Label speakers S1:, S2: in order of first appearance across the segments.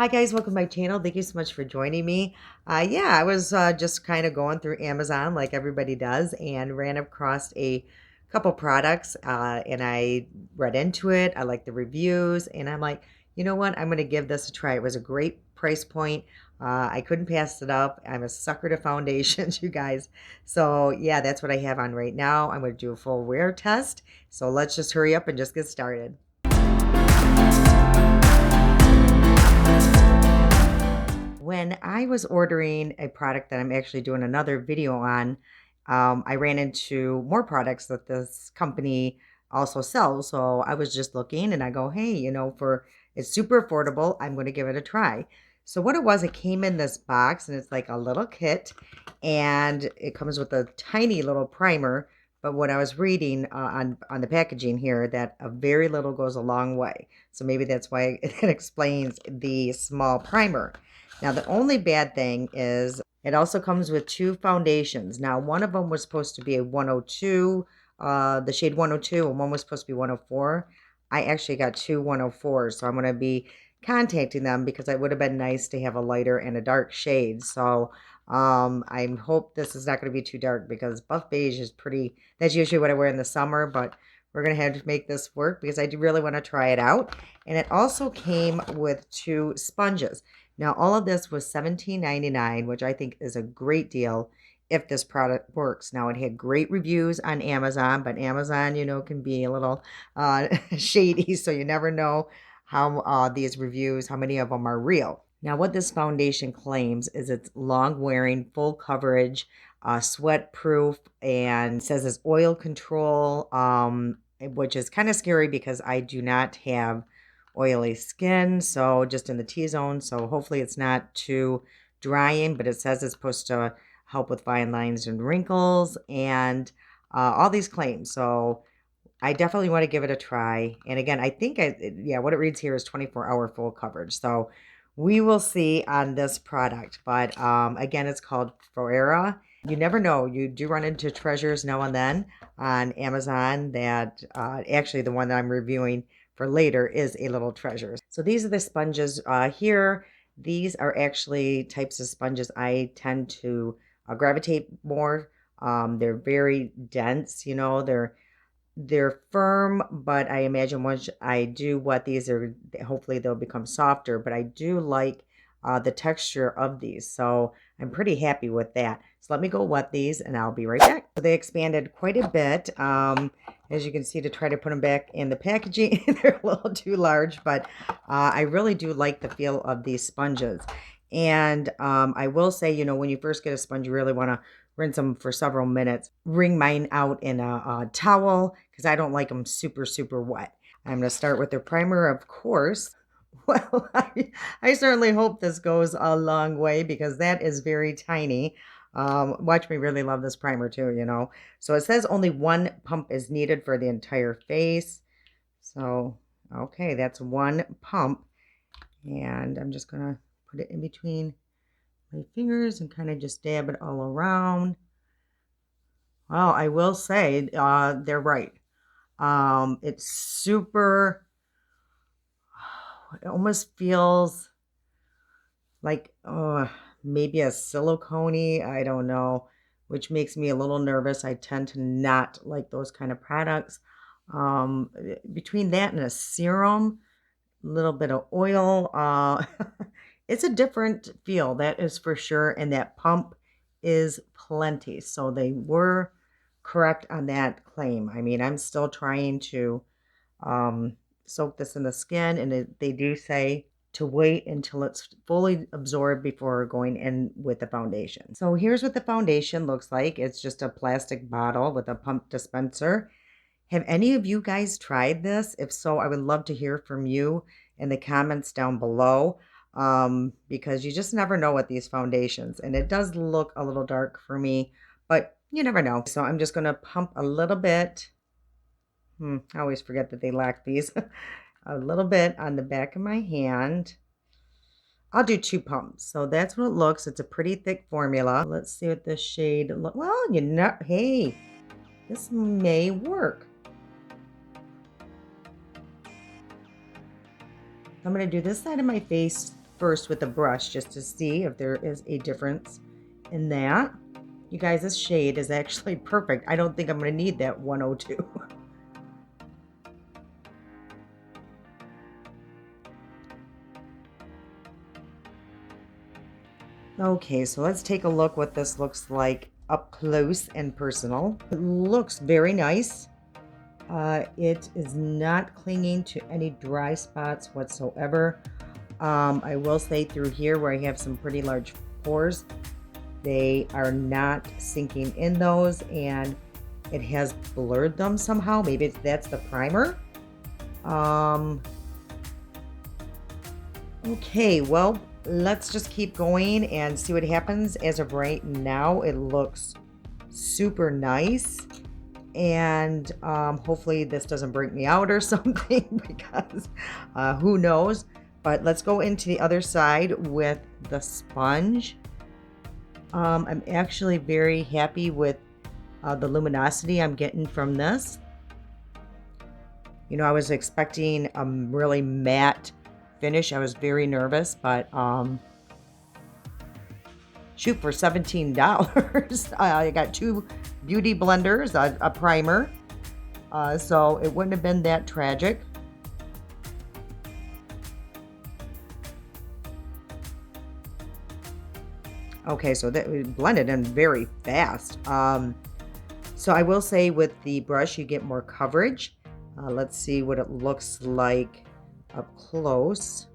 S1: Hi guys, welcome to my channel. Thank you so much for joining me. Yeah, I was just kind of going through Amazon like everybody does and ran across a couple products and I read into it. I like the reviews and I'm like, you know what? I'm going to give this a try. It was a great price point. I couldn't pass it up. I'm a sucker to foundations, you guys. So yeah, that's what I have on right now. I'm going to do a full wear test. So let's just hurry up and just get started. When I was ordering a product that I'm actually doing another video on, I ran into more products that this company also sells. So I was just looking and I go, hey, for it's super affordable, I'm going to give it a try. So what it was, it came in this box and it's like a little kit and it comes with a tiny little primer. But what I was reading on the packaging here, that a very little goes a long way. So maybe that's why it explains the small primer. Now, the only bad thing is it also comes with two foundations. Now, one of them was supposed to be a 102, the shade 102, and one was supposed to be 104. I actually got two 104s, so I'm going to be contacting them because it would have been nice to have a lighter and a dark shade. So I hope this is not going to be too dark because buff beige is pretty, that's usually what I wear in the summer, but we're going to have to make this work because I do really want to try it out. And it also came with two sponges. Now, all of this was $17.99, which I think is a great deal if this product works. Now, it had great reviews on Amazon, but Amazon, can be a little shady, so you never know how these reviews, how many of them are real. Now, what this foundation claims is it's long-wearing, full coverage, sweat-proof, and says it's oil control, which is kind of scary because I do not have oily skin, so just in the T-zone, so hopefully it's not too drying, but it says it's supposed to help with fine lines and wrinkles and all these claims. So I definitely want to give it a try. And again, I think what it reads here is 24-hour full coverage. So we will see on this product. But again, it's called Foera. You never know. You do run into treasures now and then on Amazon that actually the one that I'm reviewing for later is a little treasure. So these are the sponges here. These are actually types of sponges I tend to gravitate more. They're very dense, they're firm, but I imagine once I do wet these, hopefully they'll become softer. But I do like the texture of these, so I'm pretty happy with that. So let me go wet these, and I'll be right back. So they expanded quite a bit, as you can see, to try to put them back in the packaging. They're a little too large, but I really do like the feel of these sponges. And I will say, when you first get a sponge, you really want to rinse them for several minutes. Wring mine out in a towel because I don't like them super, super wet. I'm going to start with the primer, of course. Well, I certainly hope this goes a long way because that is very tiny. Watch me really love this primer too. So it says only one pump is needed for the entire face. So, okay, that's one pump. And I'm just going to put it in between my fingers and kind of just dab it all around. Well, I will say they're right. It's super, it almost feels like maybe a silicone, I don't know, which makes me a little nervous. I tend to not like those kind of products. Between that and a serum, a little bit of oil, it's a different feel, that is for sure. And that pump is plenty. So they were correct on that claim. I mean, I'm still trying to soak this in the skin, and they do say to wait until it's fully absorbed before going in with the foundation. So here's what the foundation looks like. It's just a plastic bottle with a pump dispenser. Have any of you guys tried this? If so, I would love to hear from you in the comments down below, because you just never know with these foundations. And it does look a little dark for me, but you never know. So I'm just going to pump a little bit. I always forget that they lack these. A little bit on the back of my hand. I'll do two pumps. So that's what it looks. It's a pretty thick formula. Let's see what this shade looks. Well, hey, this may work. I'm going to do this side of my face first with the brush just to see if there is a difference in that. You guys, this shade is actually perfect. I don't think I'm going to need that 102. Okay, so let's take a look what this looks like up close and personal. It looks very nice. It is not clinging to any dry spots whatsoever. I will say through here where I have some pretty large pores, they are not sinking in those, and it has blurred them somehow. Maybe that's the primer. Okay, well, let's just keep going and see what happens. As of right now, it looks super nice. And hopefully this doesn't break me out or something, because who knows. But let's go into the other side with the sponge. I'm actually very happy with the luminosity I'm getting from this. You know, I was expecting a really matte finish. I was very nervous, but shoot, for $17 I got 2 beauty blenders, a primer, so it wouldn't have been that tragic. Okay, so that we blended in very fast. So I will say with the brush you get more coverage. Let's see what it looks like up close.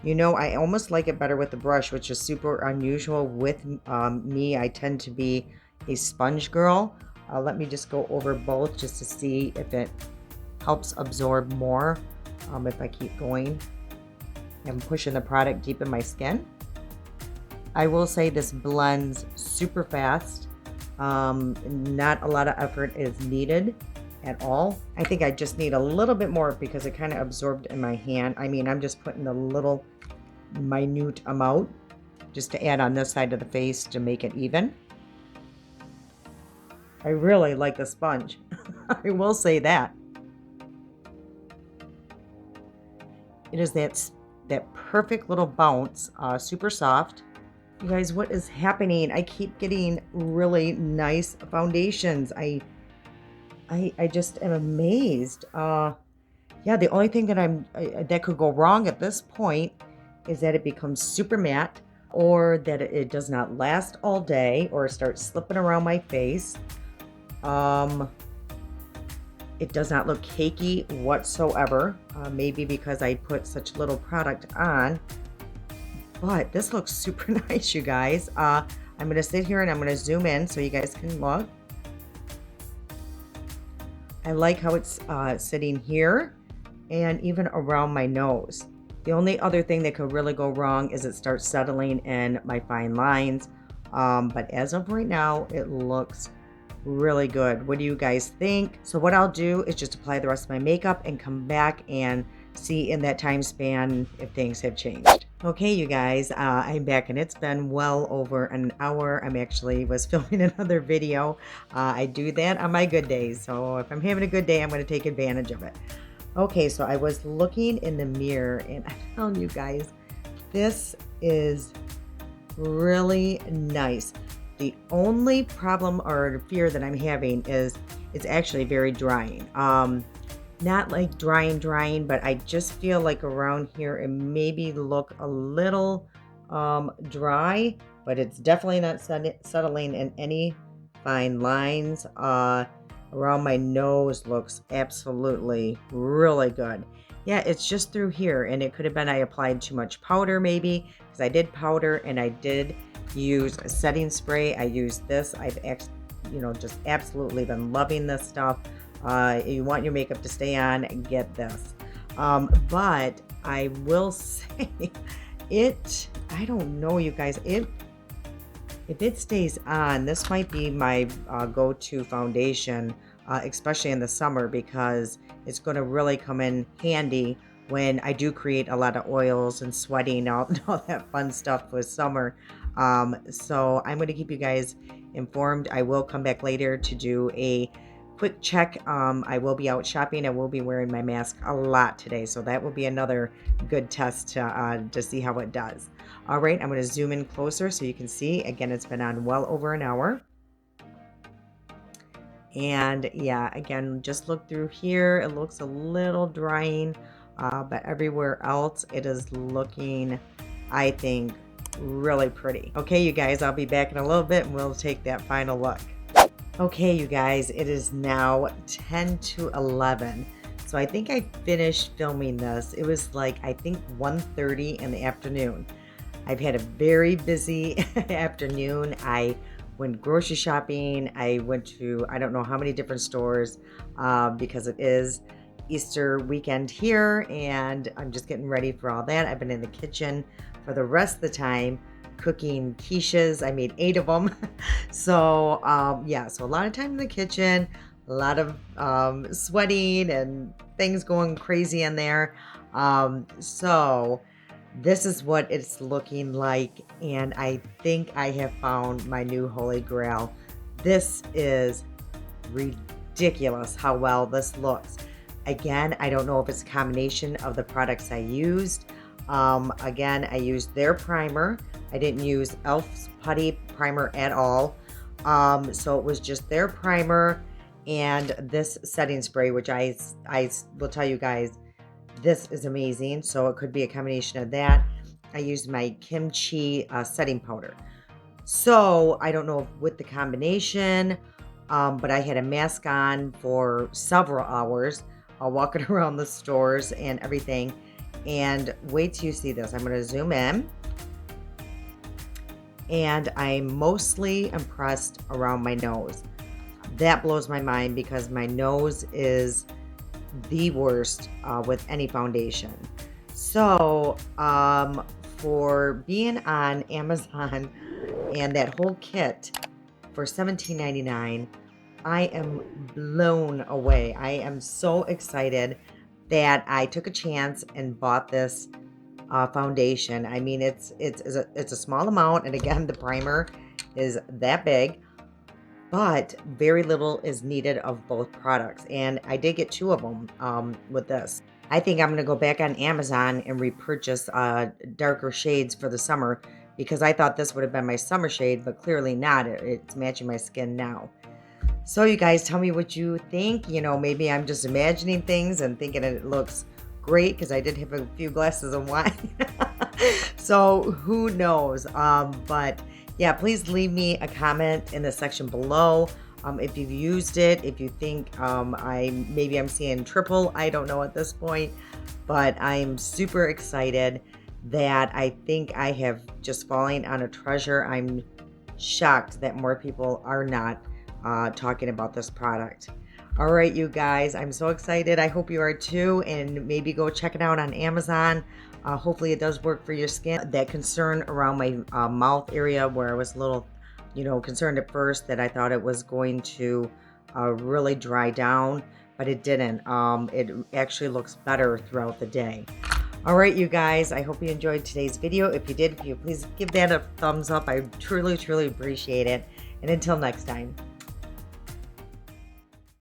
S1: You know, I almost like it better with the brush, which is super unusual with me. I tend to be a sponge girl. Let me just go over both just to see if it helps absorb more if I keep going and pushing the product deep in my skin. I will say this blends super fast. Not a lot of effort is needed at all. I think I just need a little bit more because it kind of absorbed in my hand. I mean, I'm just putting a little minute amount just to add on this side of the face to make it even. I really like the sponge. I will say that. It is that perfect little bounce, super soft. You guys, what is happening? I keep getting really nice foundations. I just am amazed. Yeah, the only thing that that could go wrong at this point is that it becomes super matte, or that it does not last all day, or starts slipping around my face. It does not look cakey whatsoever. Maybe because I put such little product on. But this looks super nice, you guys. I'm going to sit here and I'm going to zoom in so you guys can look. I like how it's sitting here and even around my nose. The only other thing that could really go wrong is it starts settling in my fine lines. But as of right now, it looks really good. What do you guys think? So what I'll do is just apply the rest of my makeup and come back and see in that time span if things have changed. Okay, you guys, I'm back and it's been well over an hour. Was filming another video. I do that on my good days. So if I'm having a good day, I'm going to take advantage of it. Okay, so I was looking in the mirror and I'm telling you guys, this is really nice. The only problem or fear that I'm having is it's actually very drying. Not like drying, but I just feel like around here it maybe look a little dry, but it's definitely not settling in any fine lines. Around my nose looks absolutely really good. Yeah, it's just through here, and it could have been I applied too much powder maybe, because I did powder and I did use a setting spray. I used this. I've just absolutely been loving this stuff. You want your makeup to stay on, get this. But I will say I don't know, you guys, if it stays on, this might be my go-to foundation, especially in the summer, because it's going to really come in handy when I do create a lot of oils and sweating out and all that fun stuff with summer. So I'm going to keep you guys informed. I will come back later to do a quick check. I will be out shopping. I will be wearing my mask a lot today, so that will be another good test to see how it does. All right, I'm going to zoom in closer so you can see. Again, it's been on well over an hour. And yeah, again, just look through here. It looks a little drying, but everywhere else it is looking, I think, really pretty. Okay, you guys, I'll be back in a little bit and we'll take that final look. Okay, you guys, it is now 10 to 11. So I think I finished filming this. It was like, I think 1:30 in the afternoon. I've had a very busy afternoon. I went grocery shopping. I went to, I don't know how many different stores because it is Easter weekend here and I'm just getting ready for all that. I've been in the kitchen for the rest of the time cooking quiches. I made 8 of them. So yeah, so a lot of time in the kitchen, a lot of sweating and things going crazy in there. So this is what it's looking like, and I think I have found my new holy grail. This is ridiculous how well this looks. Again, I don't know if it's a combination of the products I used. Again, I used their primer. I didn't use e.l.f.'s putty primer at all. So it was just their primer and this setting spray, which I will tell you guys, this is amazing. So it could be a combination of that. I used my kimchi setting powder. So I don't know with the combination, but I had a mask on for several hours, walking around the stores and everything. And wait till you see this. I'm going to zoom in. And I'm mostly impressed around my nose. That blows my mind because my nose is the worst with any foundation. So for being on Amazon and that whole kit for $17.99, I am blown away. I am so excited that I took a chance and bought this foundation. I mean, it's a small amount, and again, the primer is that big, but very little is needed of both products. And I did get 2 of them with this. I think I'm gonna go back on Amazon and repurchase darker shades for the summer because I thought this would have been my summer shade, but clearly not. It's matching my skin now. So you guys tell me what you think. You know, maybe I'm just imagining things and thinking it looks great because I did have a few glasses of wine. So who knows? But yeah, please leave me a comment in the section below. If you've used it, if you think maybe I'm seeing triple, I don't know at this point, but I'm super excited that I think I have just fallen on a treasure. I'm shocked that more people are not talking about this product. All right, you guys, I'm so excited. I hope you are too, and maybe go check it out on Amazon. Hopefully it does work for your skin. That concern around my mouth area where I was a little, concerned at first that I thought it was going to really dry down, but it didn't. It actually looks better throughout the day. All right, you guys, I hope you enjoyed today's video. If you did, please give that a thumbs up. I truly, truly appreciate it. And until next time.